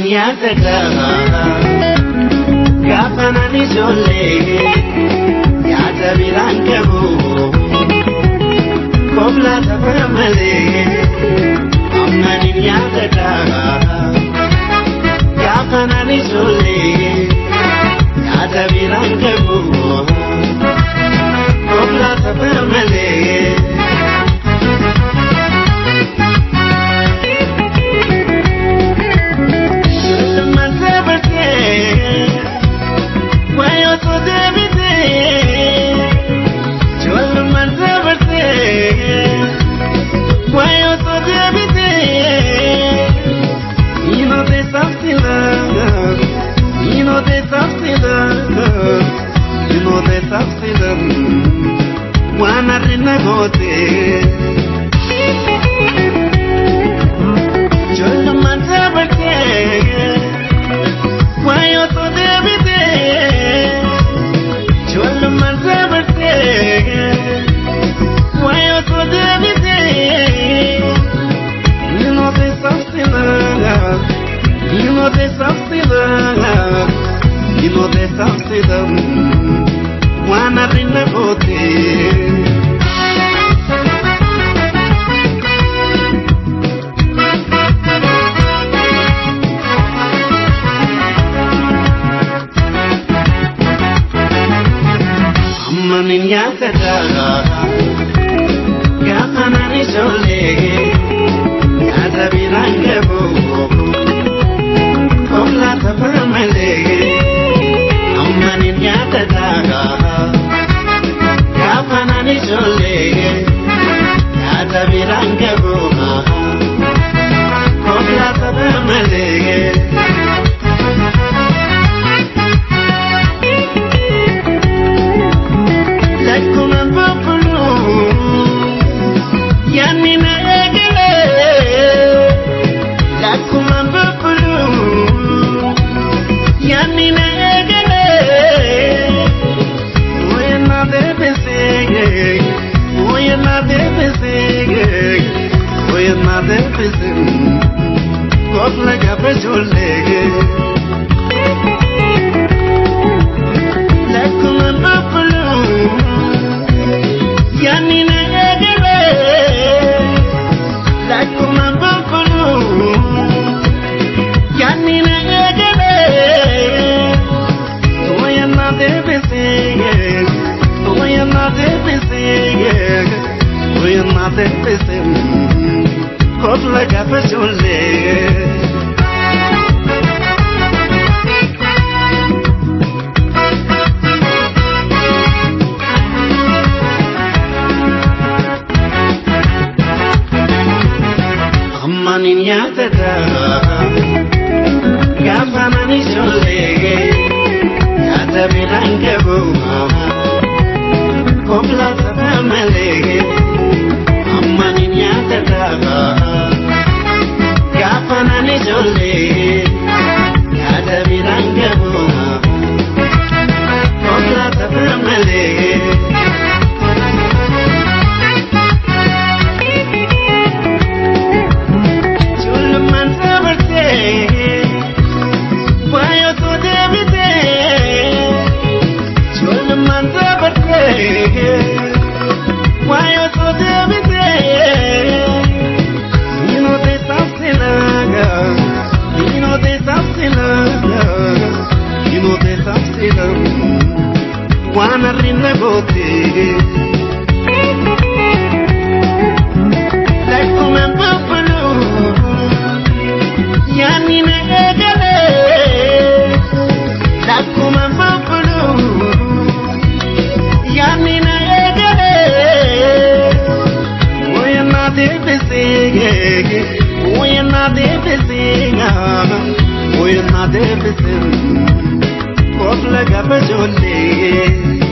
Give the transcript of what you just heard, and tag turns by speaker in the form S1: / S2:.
S1: Amaninyataka Gafanani Jole Yatabirankabu Kobla Tapamale Amaninyataka Gafanani Jole Yatabirankabu Kobla Tapamale Wanna renegote Join the Mantabate Why you so David Join the Mantabate Why you so David You know there's something You know there's something You know there's something Wanna bring the boat Amaninyataka Gafanani Jole Yatabirankabu Kobla Tapamale Amaninyataka Gafanani Jole Yatabirankabu Kobla Tapamale God like a visual leg. Like a buffalo, Yanina Egere, like a buffalo, Yanina Egere. We are not everything, we are not everything, we are not everything. God like a visual leg. Amaninyataka Gafanani Jole Yatabirankabu Kobla Tapamale Amaninyataka Gafanani Jole Yatabirankabu Kobla Tapamale Why you so David? You know there's something You know there's something You know there's something Wanna renegote Like come and buffalo Yanina Egale Like come and buffalo Yanina Egale We are not everything We are not everything We are not everything God like a visual leg.